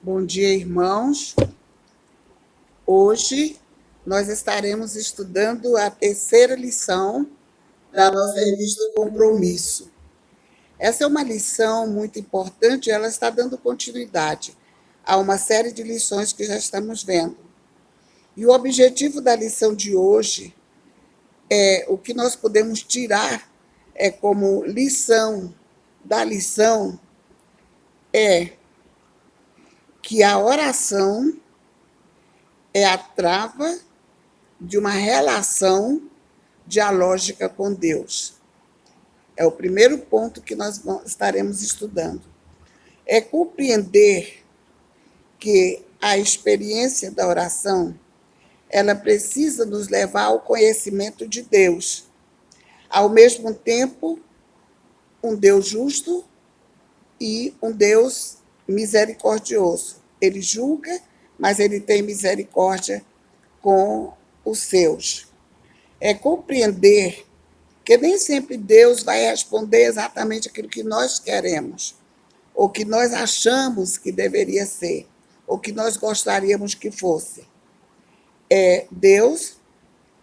Bom dia, irmãos. Hoje nós estaremos estudando a terceira lição da nossa revista Compromisso. Essa é uma lição muito importante, ela está dando continuidade a uma série de lições que já estamos vendo. E o objetivo da lição de hoje o que nós podemos tirar como lição da lição é que a oração é a trava de uma relação dialógica com Deus. É o primeiro ponto que nós estaremos estudando. É compreender que a experiência da oração, ela precisa nos levar ao conhecimento de Deus. Ao mesmo tempo, um Deus justo e um Deus misericordioso. Ele julga, mas ele tem misericórdia com os seus. É compreender que nem sempre Deus vai responder exatamente aquilo que nós queremos, ou que nós achamos que deveria ser, ou que nós gostaríamos que fosse. Deus,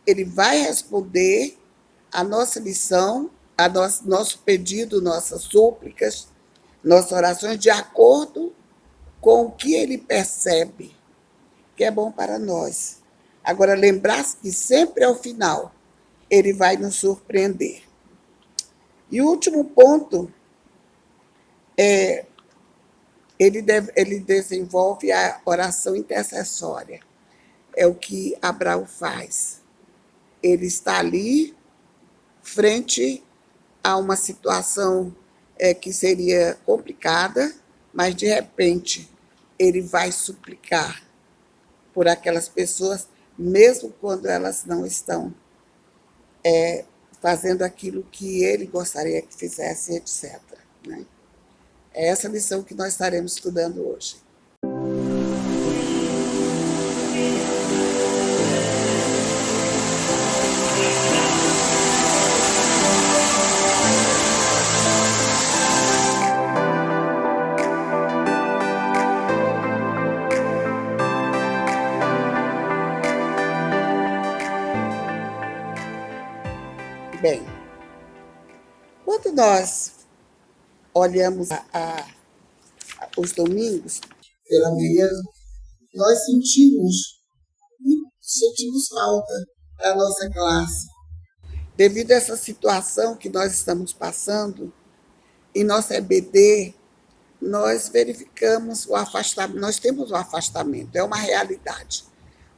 ele vai responder a nossa lição, nosso pedido, nossas súplicas, nossas orações, de acordo com o que ele percebe que é bom para nós. Agora, lembrar que sempre ao final ele vai nos surpreender. E o último ponto ele desenvolve a oração intercessória. É o que Abraão faz. Ele está ali, frente a uma situação que seria complicada, mas de repente ele vai suplicar por aquelas pessoas, mesmo quando elas não estão fazendo aquilo que ele gostaria que fizessem, etc. Né? É essa lição que nós estaremos estudando hoje. Bem, quando nós olhamos os domingos pela manhã, nós sentimos falta da nossa classe. Devido a essa situação que nós estamos passando, em nossa EBD, nós verificamos o afastamento, nós temos o afastamento, é uma realidade,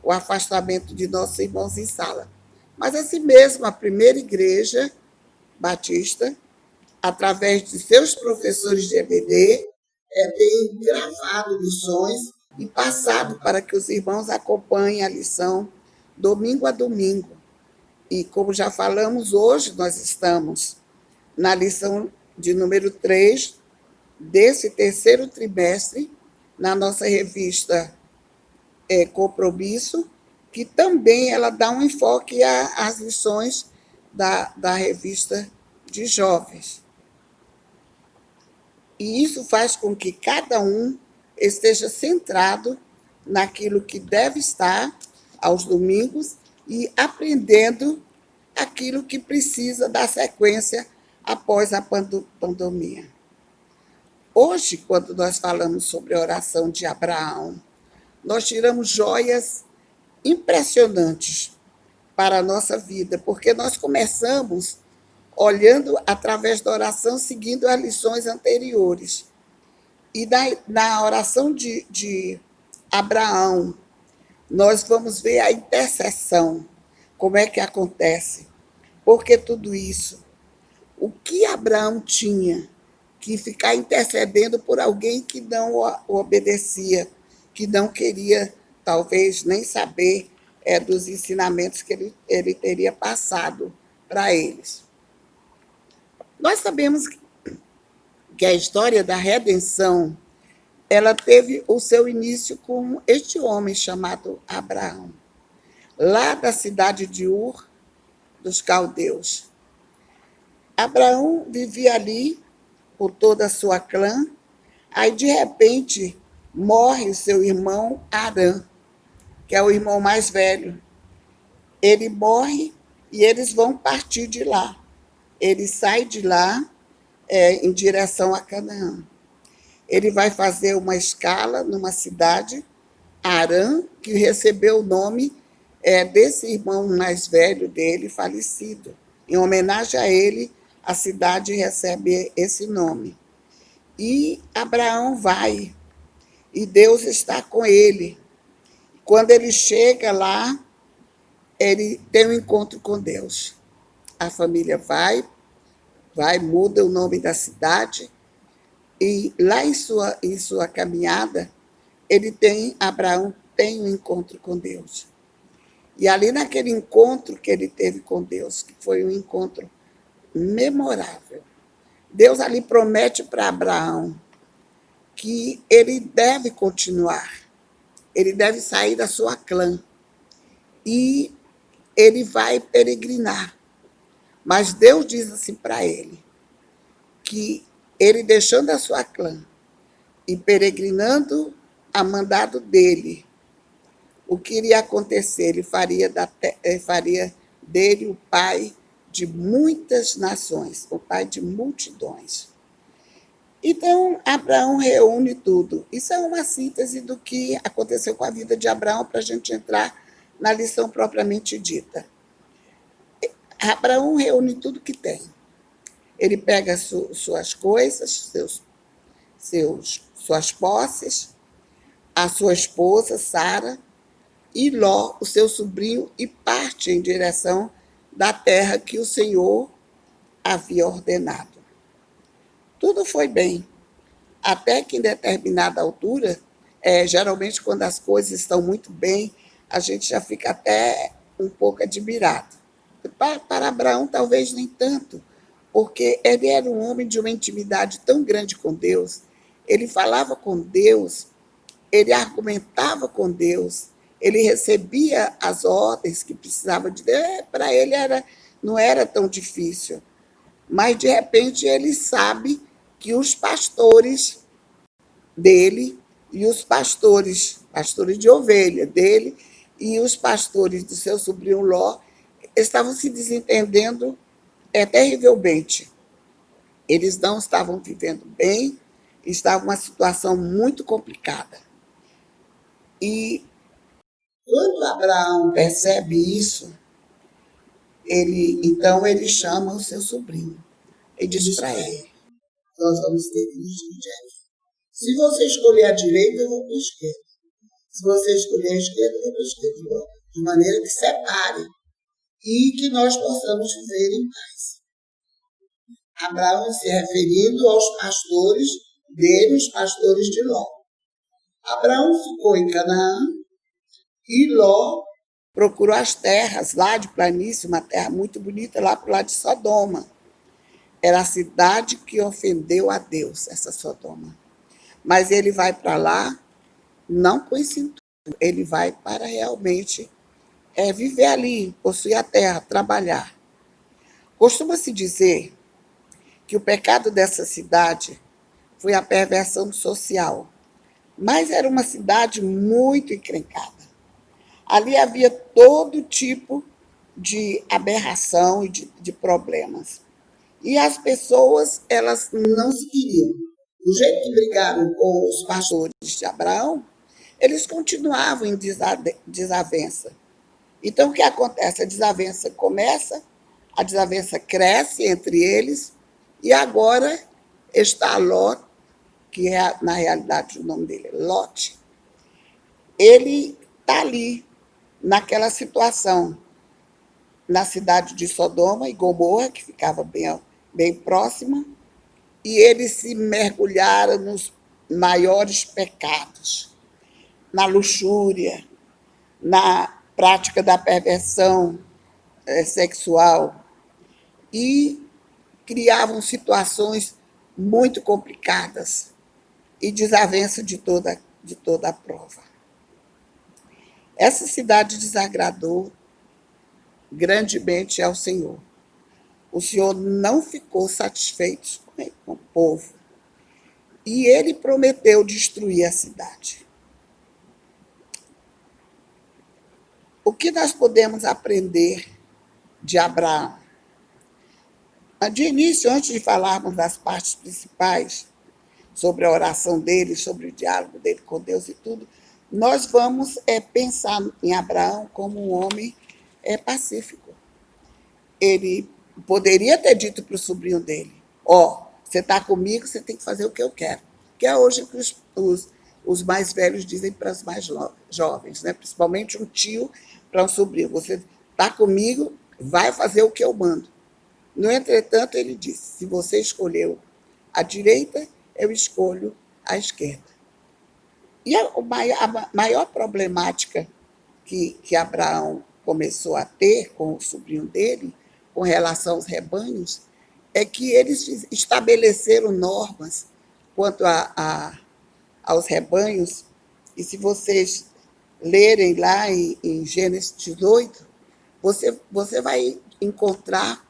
o afastamento de nossos irmãos em sala. Mas assim mesmo, a primeira igreja batista, através de seus professores de EBD, tem gravado lições e passado para que os irmãos acompanhem a lição domingo a domingo. E como já falamos, hoje nós estamos na lição de número 3 desse terceiro trimestre, na nossa revista Compromisso, que também ela dá um enfoque às lições da revista de jovens. E isso faz com que cada um esteja centrado naquilo que deve estar aos domingos e aprendendo aquilo que precisa dar sequência após a pandemia. Hoje, quando nós falamos sobre a oração de Abraão, nós tiramos joias impressionantes para a nossa vida, porque nós começamos olhando através da oração, seguindo as lições anteriores. E na oração de Abraão, nós vamos ver a intercessão, como é que acontece. Porque tudo isso, o que Abraão tinha que ficar intercedendo por alguém que não o obedecia, que não queria, talvez, nem saber dos ensinamentos que ele teria passado para eles. Nós sabemos que a história da redenção, ela teve o seu início com este homem chamado Abraão, lá da cidade de Ur, dos caldeus. Abraão vivia ali com toda a sua clã, aí de repente morre o seu irmão Arã, que é o irmão mais velho. Ele morre e eles vão partir de lá. Ele sai de lá em direção a Canaã. Ele vai fazer uma escala numa cidade, Arã, que recebeu o nome desse irmão mais velho dele, falecido. Em homenagem a ele, a cidade recebe esse nome. E Abraão vai, e Deus está com ele. Quando ele chega lá, ele tem um encontro com Deus. A família vai, muda o nome da cidade, e lá em sua caminhada, Abraão tem um encontro com Deus. E ali naquele encontro que ele teve com Deus, que foi um encontro memorável, Deus ali promete para Abraão que ele deve continuar, ele deve sair da sua clã e ele vai peregrinar. Mas Deus diz assim para ele, que ele deixando a sua clã e peregrinando a mandado dele, o que iria acontecer? Ele faria dele o pai de muitas nações, o pai de multidões. Então, Abraão reúne tudo. Isso é uma síntese do que aconteceu com a vida de Abraão, para a gente entrar na lição propriamente dita. Abraão reúne tudo que tem. Ele pega suas coisas, suas posses, a sua esposa, Sara, e Ló, o seu sobrinho, e parte em direção da terra que o Senhor havia ordenado. Tudo foi bem, até que em determinada altura, geralmente quando as coisas estão muito bem, a gente já fica até um pouco admirado. Para Abraão, talvez nem tanto, porque ele era um homem de uma intimidade tão grande com Deus, ele falava com Deus, ele argumentava com Deus, ele recebia as ordens que precisava de Deus. Para ele não era tão difícil. Mas, de repente, ele sabe que os pastores dele e os pastores de ovelha dele e os pastores do seu sobrinho Ló estavam se desentendendo terrivelmente. Eles não estavam vivendo bem, estava uma situação muito complicada. E quando Abraão percebe isso, então ele chama o seu sobrinho e diz para ele: nós vamos ter que nos dividir. Se você escolher a direita, eu vou para a esquerda. Se você escolher a esquerda, eu vou para a esquerda. De maneira que separe e que nós possamos viver em paz. Abraão se referindo aos pastores dele, os pastores de Ló. Abraão ficou em Canaã e Ló procurou as terras lá de planície, uma terra muito bonita lá para o lado de Sodoma. Era a cidade que ofendeu a Deus, essa Sodoma. Mas ele vai para lá não com esse intuito, ele vai para realmente viver ali, possuir a terra, trabalhar. Costuma-se dizer que o pecado dessa cidade foi a perversão social, mas era uma cidade muito encrencada. Ali havia todo tipo de aberração e de problemas. E as pessoas, elas não se queriam. Do jeito que brigaram com os pastores de Abraão, eles continuavam em desavença. Então, o que acontece? A desavença começa, a desavença cresce entre eles, e agora está Ló, que é, na realidade, o nome dele é Lote. Ele está ali, naquela situação, na cidade de Sodoma e Gomorra, que ficava bem próxima, e eles se mergulharam nos maiores pecados, na luxúria, na prática da perversão sexual, e criavam situações muito complicadas e desavença de toda a prova. Essa cidade desagradou grandemente ao Senhor. O Senhor não ficou satisfeito com o povo. e ele prometeu destruir a cidade. O que nós podemos aprender de Abraão? De início, antes de falarmos das partes principais, sobre a oração dele, sobre o diálogo dele com Deus e tudo, nós vamos pensar em Abraão como um homem pacífico. Ele poderia ter dito para o sobrinho dele: ó, você está comigo, você tem que fazer o que eu quero. Que é hoje que os mais velhos dizem para os mais jovens, né? Principalmente um tio para um sobrinho: você está comigo, vai fazer o que eu mando. No entretanto, ele disse: se você escolheu a direita, eu escolho a esquerda. E a maior problemática que Abraão começou a ter com o sobrinho dele, com relação aos rebanhos, é que eles estabeleceram normas quanto aos rebanhos, e se vocês lerem lá em Gênesis 18, você vai encontrar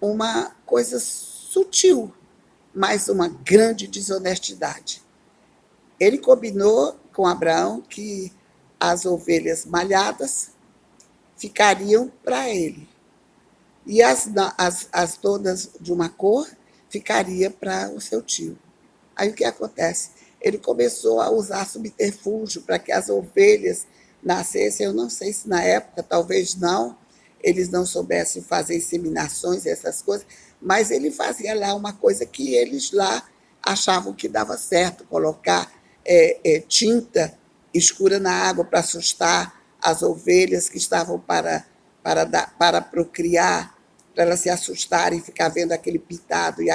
uma coisa sutil, mas uma grande desonestidade. Ele combinou com Abraão que as ovelhas malhadas ficariam para ele, e as todas de uma cor ficaria para o seu tio. Aí o que acontece? Ele começou a usar subterfúgio para que as ovelhas nascessem. Eu não sei se na época, talvez não, eles não soubessem fazer inseminações e essas coisas, mas ele fazia lá uma coisa que eles lá achavam que dava certo, colocar tinta escura na água para assustar as ovelhas que estavam para procriar, para elas se assustarem e ficar vendo aquele pitado, e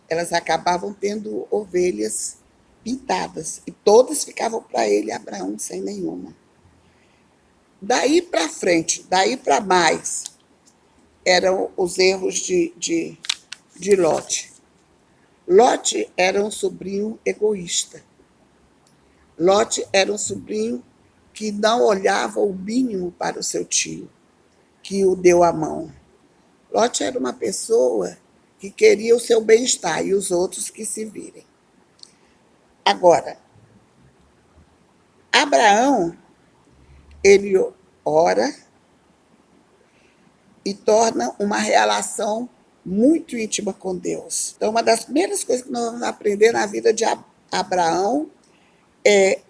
elas acabavam tendo ovelhas pintadas, e todas ficavam para ele, Abraão, sem nenhuma. Daí para frente, daí para mais, eram os erros de Lot. Lot era um sobrinho egoísta. Lot era um sobrinho que não olhava o mínimo para o seu tio, que o deu a mão. Lot era uma pessoa que queria o seu bem-estar e os outros que se virem. Agora, Abraão, ele ora e torna uma relação muito íntima com Deus. Então, uma das primeiras coisas que nós vamos aprender na vida de Abraão é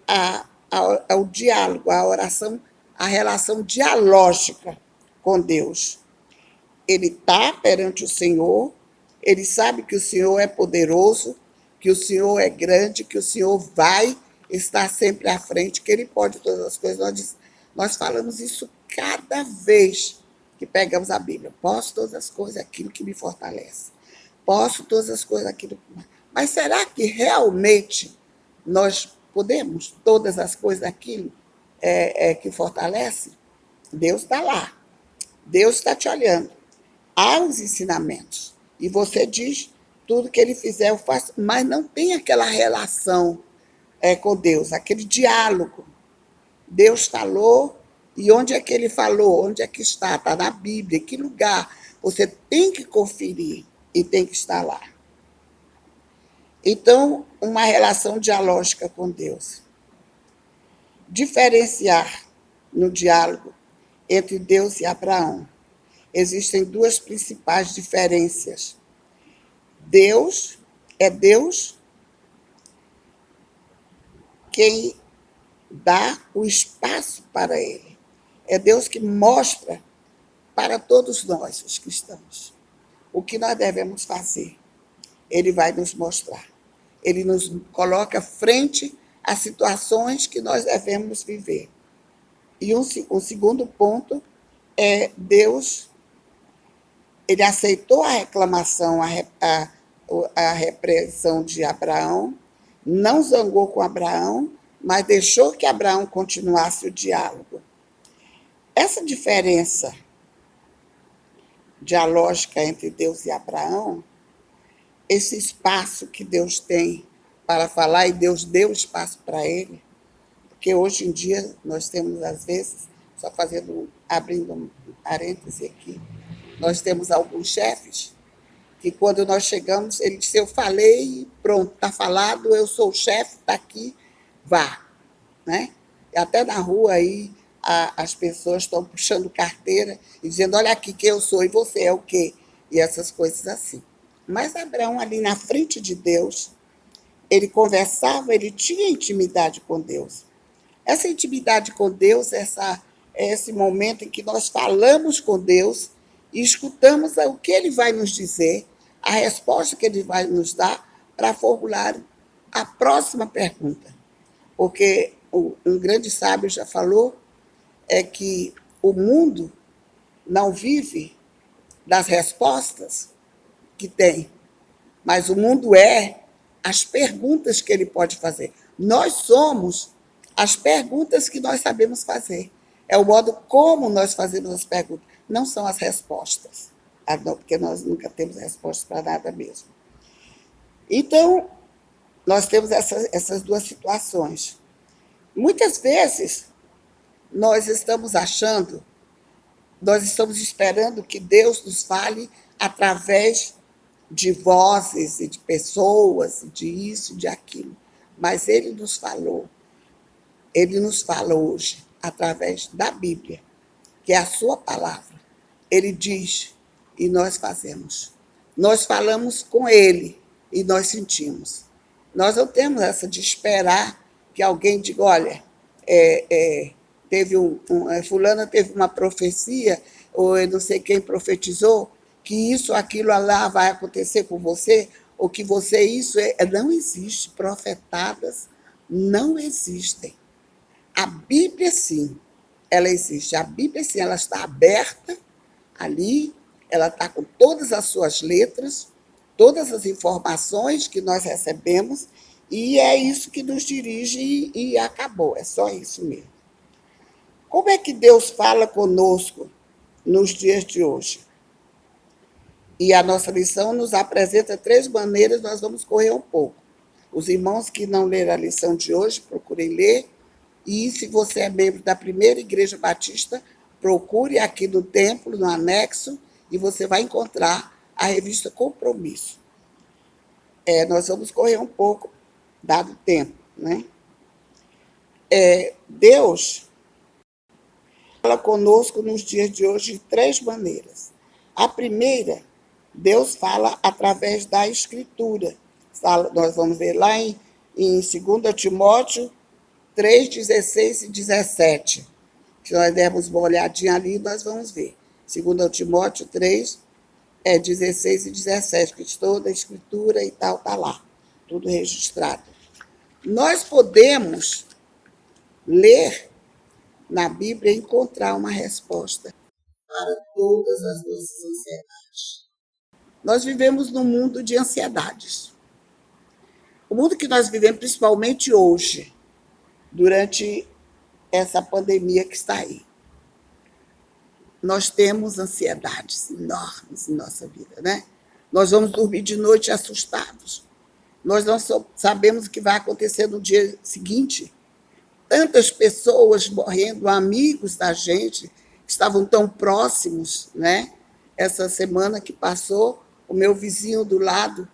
o diálogo, a oração, a relação dialógica com Deus. Ele está perante o Senhor, ele sabe que o Senhor é poderoso, que o Senhor é grande, que o Senhor vai estar sempre à frente, que ele pode todas as coisas. Nós falamos isso cada vez que pegamos a Bíblia. Posso todas as coisas, aquilo que me fortalece. Posso todas as coisas, aquilo que... Mas será que realmente nós podemos todas as coisas, aquilo que fortalece? Deus está lá. Deus está te olhando. Há os ensinamentos. E você diz, tudo que ele fizer eu faço, mas não tem aquela relação com Deus, aquele diálogo. Deus falou, e onde é que ele falou? Onde é que está? Está na Bíblia. Em que lugar? Você tem que conferir e tem que estar lá. Então, uma relação dialógica com Deus. Diferenciar no diálogo entre Deus e Abraão. Existem duas principais diferenças. Deus é Deus quem dá o espaço para ele. É Deus que mostra para todos nós, os cristãos, o que nós devemos fazer. Ele vai nos mostrar. Ele nos coloca frente às situações que nós devemos viver. E um segundo ponto é Deus, ele aceitou a reclamação, a repreensão de Abraão, não zangou com Abraão, mas deixou que Abraão continuasse o diálogo. Essa diferença dialógica entre Deus e Abraão, esse espaço que Deus tem para falar, e Deus deu espaço para ele, porque hoje em dia nós temos, às vezes, só abrindo um parêntese aqui, nós temos alguns chefes que quando nós chegamos, ele disse, eu falei, pronto, está falado, eu sou o chefe, está aqui, vá. Né? E até na rua aí as pessoas estão puxando carteira e dizendo, olha aqui quem eu sou e você é o quê? E essas coisas assim. Mas Abraão ali na frente de Deus, ele conversava, ele tinha intimidade com Deus. Essa intimidade com Deus, é esse momento em que nós falamos com Deus e escutamos o que ele vai nos dizer, a resposta que ele vai nos dar para formular a próxima pergunta. Porque um grande sábio já falou é que o mundo não vive das respostas que tem, mas o mundo é as perguntas que ele pode fazer. Nós somos as perguntas que nós sabemos fazer. É o modo como nós fazemos as perguntas, não são as respostas, porque nós nunca temos respostas para nada mesmo. Então, nós temos essas duas situações. Muitas vezes, nós estamos esperando que Deus nos fale através de vozes e de pessoas, de isso, de aquilo. Mas Ele nos fala hoje através da Bíblia, que é a sua palavra. Ele diz e nós fazemos. Nós falamos com Ele e nós sentimos. Nós não temos essa de esperar que alguém diga, olha, fulana teve uma profecia, ou eu não sei quem profetizou, que isso, aquilo lá vai acontecer com você, ou que você isso... Não existe, profetadas não existem. A Bíblia, sim, ela existe. A Bíblia, sim, ela está aberta ali, ela está com todas as suas letras, todas as informações que nós recebemos, e é isso que nos dirige e acabou, é só isso mesmo. Como é que Deus fala conosco nos dias de hoje? E a nossa lição nos apresenta 3 maneiras, nós vamos correr um pouco. Os irmãos que não leram a lição de hoje, procurem ler. E se você é membro da Primeira Igreja Batista, procure aqui no templo, no anexo, e você vai encontrar a revista Compromisso. Nós vamos correr um pouco, dado o tempo. Né? Deus fala conosco nos dias de hoje de 3 maneiras. A primeira, Deus fala através da Escritura. Nós vamos ver lá em 2 Timóteo 3, 16 e 17. Se nós dermos uma olhadinha ali, nós vamos ver. 2 Timóteo 3, 16 e 17, que toda a Escritura e tal está lá, tudo registrado. Nós podemos ler na Bíblia e encontrar uma resposta para todas as nossas ansiedades. Nós vivemos num mundo de ansiedades. O mundo que nós vivemos, principalmente hoje, durante essa pandemia que está aí. Nós temos ansiedades enormes em nossa vida, né? Nós vamos dormir de noite assustados. Nós não sabemos o que vai acontecer no dia seguinte. Tantas pessoas morrendo, amigos da gente, que estavam tão próximos, né? Essa semana que passou, o meu vizinho do lado,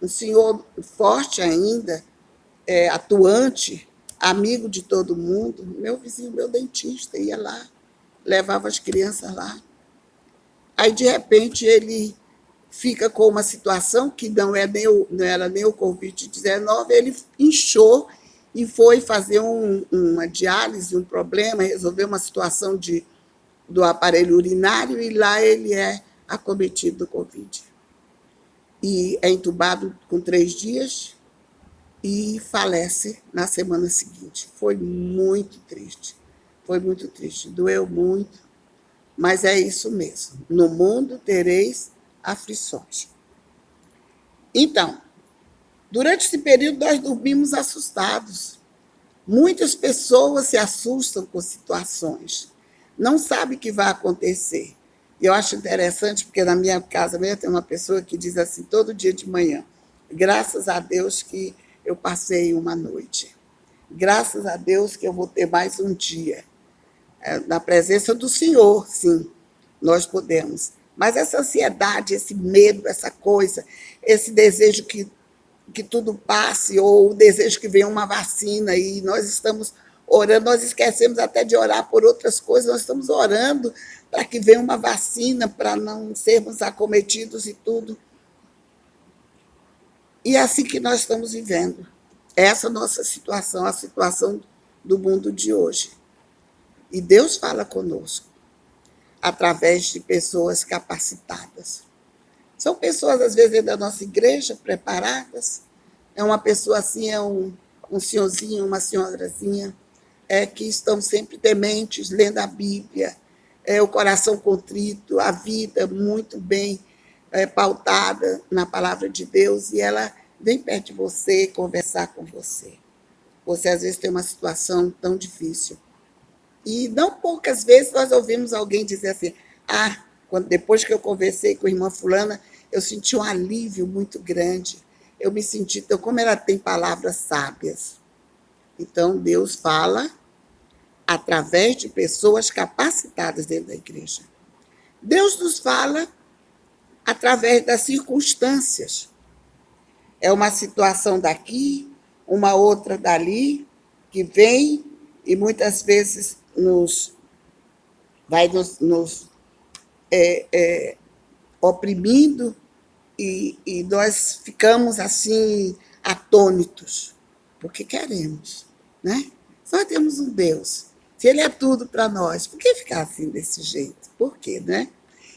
um senhor forte ainda, atuante, amigo de todo mundo, meu vizinho, meu dentista, ia lá, levava as crianças lá. Aí, de repente, ele fica com uma situação que não era nem o Covid-19, ele inchou e foi fazer uma diálise, um problema, resolver uma situação do aparelho urinário, e lá ele é acometido do Covid. E é entubado com 3 dias e falece na semana seguinte. Foi muito triste, doeu muito, mas é isso mesmo. No mundo tereis aflições. Então, durante esse período nós dormimos assustados. Muitas pessoas se assustam com situações, não sabem o que vai acontecer. E eu acho interessante, porque na minha casa mesmo tem uma pessoa que diz assim, todo dia de manhã, graças a Deus que eu passei uma noite. Graças a Deus que eu vou ter mais um dia. Na presença do Senhor, sim, nós podemos. Mas essa ansiedade, esse medo, essa coisa, esse desejo que tudo passe, ou o desejo que venha uma vacina, e nós estamos orando, nós esquecemos até de orar por outras coisas, nós estamos orando para que venha uma vacina, para não sermos acometidos e tudo. E é assim que nós estamos vivendo. Essa é a nossa situação, a situação do mundo de hoje. E Deus fala conosco através de pessoas capacitadas. São pessoas, às vezes, da nossa igreja, preparadas. É uma pessoa assim, é um senhorzinho, uma senhorazinha, que estão sempre tementes, lendo a Bíblia, o coração contrito, a vida muito bem pautada na palavra de Deus, e ela vem perto de você conversar com você. Você, às vezes, tem uma situação tão difícil. E não poucas vezes nós ouvimos alguém dizer assim, depois que eu conversei com a irmã fulana, eu senti um alívio muito grande. Eu me senti, então, como ela tem palavras sábias. Então, Deus fala através de pessoas capacitadas dentro da igreja. Deus nos fala através das circunstâncias. É uma situação daqui, uma outra dali, que vem e muitas vezes vai nos oprimindo, e nós ficamos assim atônitos, porque queremos, né? Nós temos um Deus. Se ele é tudo para nós, por que ficar assim desse jeito? Por quê, né?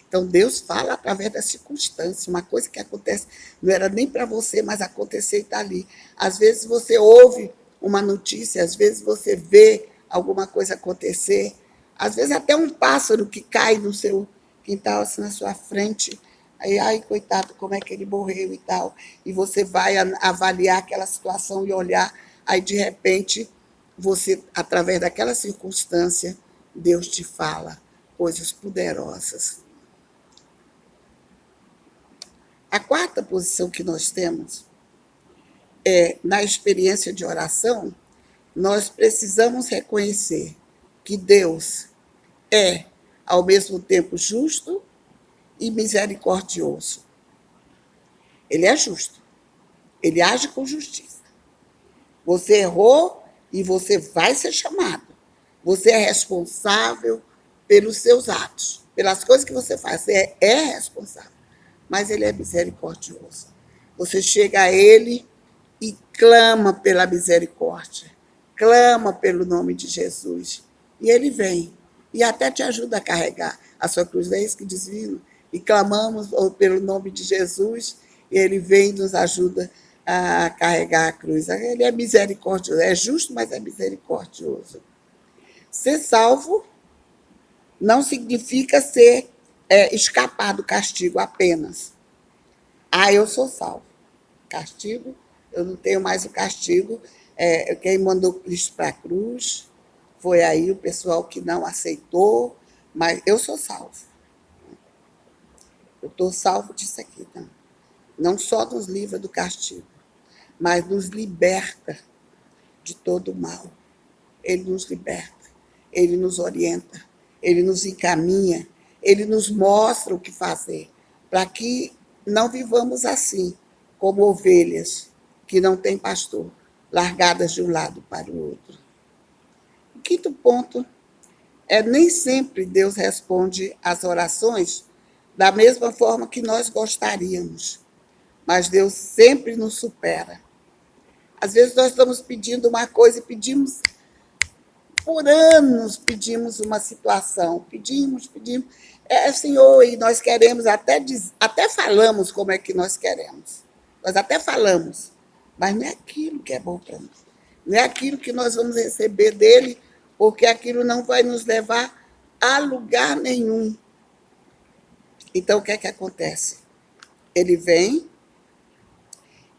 Então, Deus fala através da circunstância, uma coisa que acontece, não era nem para você, mas aconteceu e está ali. Às vezes você ouve uma notícia, às vezes você vê alguma coisa acontecer, às vezes até um pássaro que cai no seu quintal, assim, na sua frente, aí, ai, coitado, como é que ele morreu e tal, e você vai avaliar aquela situação e olhar, aí, de repente, você, através daquela circunstância, Deus te fala coisas poderosas. A quarta posição que nós temos na experiência de oração, nós precisamos reconhecer que Deus é, ao mesmo tempo, justo e misericordioso. Ele é justo. Ele age com justiça. Você errou e você vai ser chamado. Você é responsável pelos seus atos, pelas coisas que você faz. Você é responsável. Mas ele é misericordioso. Você chega a ele e clama pela misericórdia, clama pelo nome de Jesus, e ele vem, e até te ajuda a carregar a sua cruz. É isso que diz Vino, e clamamos pelo nome de Jesus, e ele vem e nos ajuda a carregar a cruz. Ele é misericordioso, é justo, mas é misericordioso. Ser salvo não significa escapar do castigo apenas. Eu sou salvo. Castigo, eu não tenho mais o castigo. Quem mandou Cristo para a cruz foi aí o pessoal que não aceitou, mas eu sou salvo. Eu estou salvo disso aqui, não só nos livra do castigo, mas nos liberta de todo o mal. Ele nos liberta, ele nos orienta, ele nos encaminha, ele nos mostra o que fazer, para que não vivamos assim, como ovelhas que não têm pastor, largadas de um lado para o outro. O quinto ponto nem sempre Deus responde às orações da mesma forma que nós gostaríamos, mas Deus sempre nos supera. Às vezes nós estamos pedindo uma coisa e pedimos por anos, pedimos uma situação, pedimos, Senhor, e nós queremos, até falamos como é que nós queremos. Nós até falamos, mas não é aquilo que é bom para nós. Não é aquilo que nós vamos receber dele, porque aquilo não vai nos levar a lugar nenhum. Então, o que é que acontece? Ele vem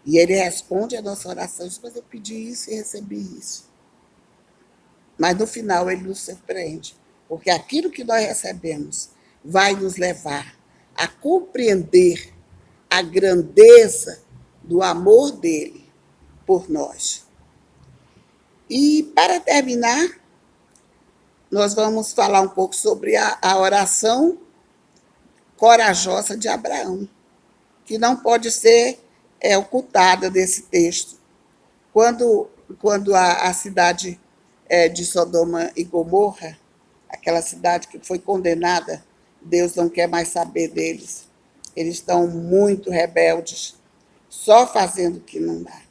e ele responde a nossa oração, mas eu pedi isso e recebi isso. Mas, no final, ele nos surpreende, porque aquilo que nós recebemos vai nos levar a compreender a grandeza do amor dele por nós. E, para terminar, nós vamos falar um pouco sobre a oração corajosa de Abraão, que não pode ser ocultada desse texto. Quando a cidade de Sodoma e Gomorra, aquela cidade que foi condenada, Deus não quer mais saber deles. Eles estão muito rebeldes, só fazendo o que não dá.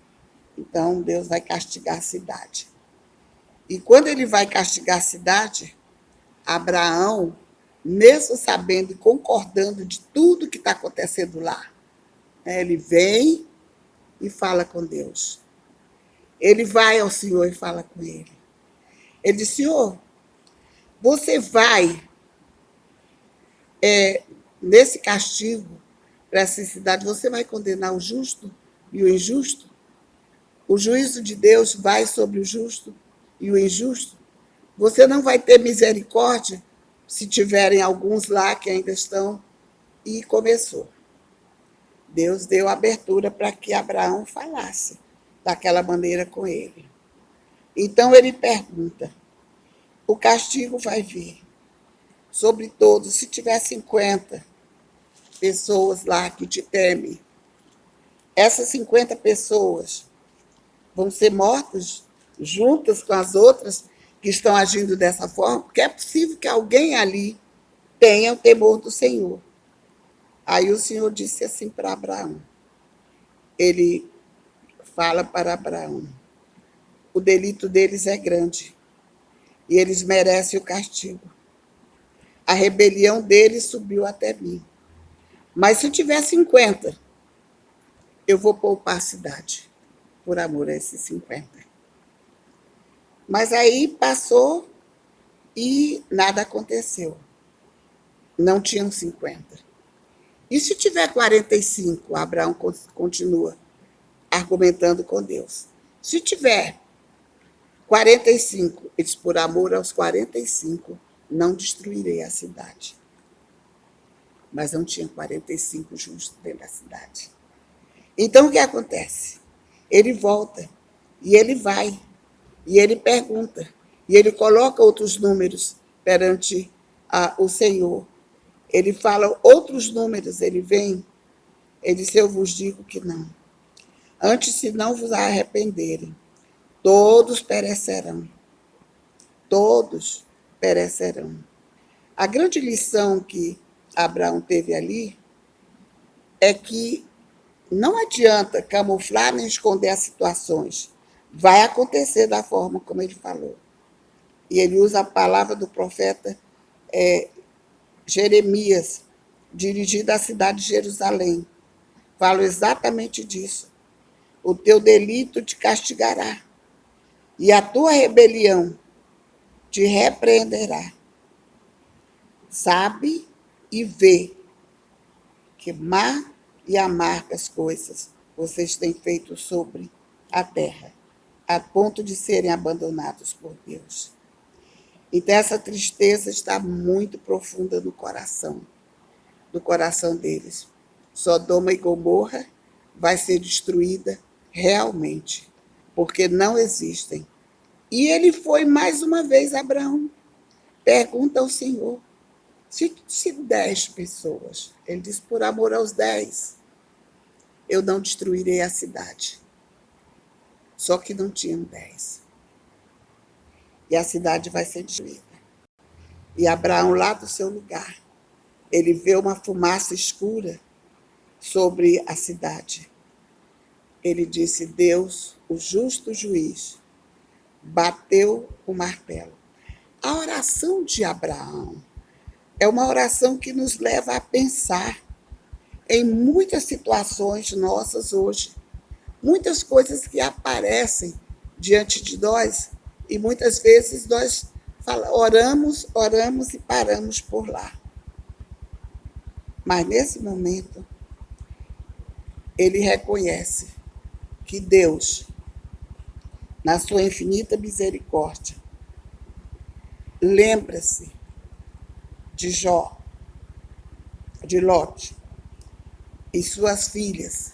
Então, Deus vai castigar a cidade. E quando ele vai castigar a cidade, Abraão, mesmo sabendo e concordando de tudo que está acontecendo lá, ele vem e fala com Deus. Ele vai ao Senhor e fala com ele. Ele diz: Senhor, você vai, nesse castigo para essa cidade, você vai condenar o justo e o injusto? O juízo de Deus vai sobre o justo e o injusto? Você não vai ter misericórdia se tiverem alguns lá que ainda estão? E começou. Deus deu abertura para que Abraão falasse daquela maneira com ele. Então ele pergunta: o castigo vai vir sobre todos. Se tiver 50 pessoas lá que te temem, essas 50 pessoas vão ser mortas juntas com as outras que estão agindo dessa forma, porque é possível que alguém ali tenha o temor do Senhor. Aí o Senhor disse assim para Abraão, ele fala para Abraão: o delito deles é grande e eles merecem o castigo. A rebelião deles subiu até mim. Mas se tiver 50, eu vou poupar a cidade, por amor a esses 50. Mas aí passou e nada aconteceu. Não tinham 50. E se tiver 45? Abraão continua argumentando com Deus. Se tiver 45, ele diz: por amor aos 45, não destruirei a cidade. Mas não tinha 45 justos dentro da cidade. Então o que acontece? Ele volta, e ele vai, e ele pergunta, e ele coloca outros números perante o Senhor. Ele fala outros números, ele vem, ele diz: eu vos digo que não. Antes, se não vos arrependerem, todos perecerão. Todos perecerão. A grande lição que Abraão teve ali é que não adianta camuflar nem esconder as situações. Vai acontecer da forma como ele falou. E ele usa a palavra do profeta Jeremias, dirigida à cidade de Jerusalém. Fala exatamente disso. O teu delito te castigará, e a tua rebelião te repreenderá. Sabe e vê que má e amargas coisas vocês têm feito sobre a terra, a ponto de serem abandonados por Deus. Então essa tristeza está muito profunda no coração deles. Sodoma e Gomorra vai ser destruída realmente, porque não existem. E ele foi mais uma vez, Abraão, pergunta ao Senhor, se 10 pessoas, ele diz: por amor aos 10, eu não destruirei a cidade. Só que não tinham 10. E a cidade vai ser destruída. E Abraão, lá do seu lugar, ele vê uma fumaça escura sobre a cidade. Ele disse: Deus, o justo juiz, bateu o martelo. A oração de Abraão é uma oração que nos leva a pensar em muitas situações nossas hoje, muitas coisas que aparecem diante de nós, e muitas vezes nós oramos e paramos por lá. Mas nesse momento, ele reconhece que Deus, na sua infinita misericórdia, lembra-se de Jó, de Lote e suas filhas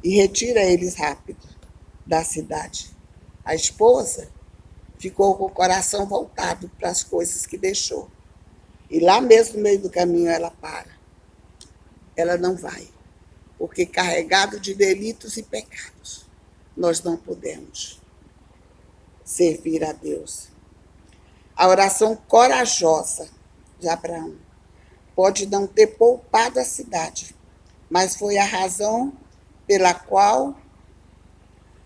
e retira eles rápido da cidade. A esposa ficou com o coração voltado para as coisas que deixou e lá mesmo no meio do caminho ela para. Ela não vai, porque carregado de delitos e pecados, nós não podemos servir a Deus. A oração corajosa de Abraão pode não ter poupado a cidade, mas foi a razão pela qual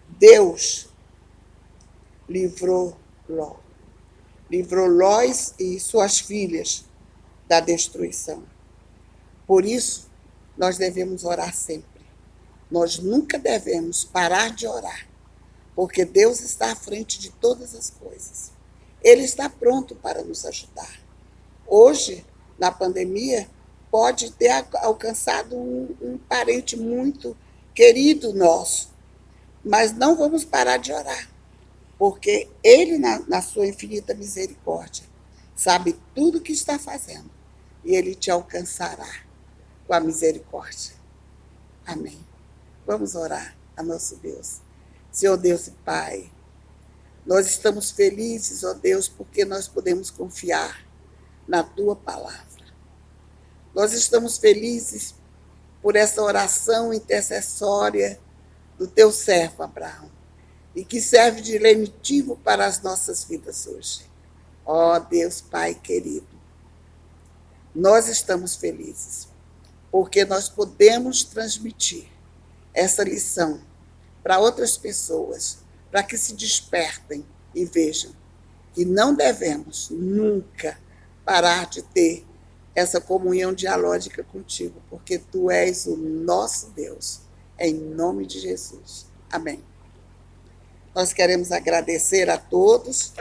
Deus livrou Ló. Livrou Ló e suas filhas da destruição. Por isso, nós devemos orar sempre. Nós nunca devemos parar de orar, porque Deus está à frente de todas as coisas. Ele está pronto para nos ajudar. Hoje, na pandemia, pode ter alcançado um parente muito querido nosso, mas não vamos parar de orar, porque Ele, na sua infinita misericórdia, sabe tudo o que está fazendo e Ele te alcançará com a misericórdia. Amém. Vamos orar a nosso Deus. Senhor Deus e Pai, nós estamos felizes, ó Deus, porque nós podemos confiar na Tua palavra. Nós estamos felizes por essa oração intercessória do Teu servo Abraão, e que serve de lenitivo para as nossas vidas hoje. Ó Deus Pai querido, nós estamos felizes, porque nós podemos transmitir essa lição para outras pessoas, para que se despertem e vejam que não devemos nunca parar de ter essa comunhão dialógica contigo, porque Tu és o nosso Deus. Em nome de Jesus. Amém. Nós queremos agradecer a todos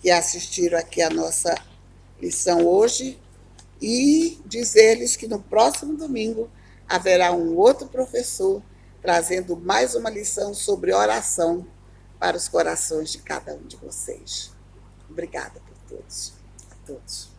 que assistiram aqui a nossa lição hoje e dizer-lhes que no próximo domingo haverá um outro professor trazendo mais uma lição sobre oração para os corações de cada um de vocês. Obrigada por todos. A todos.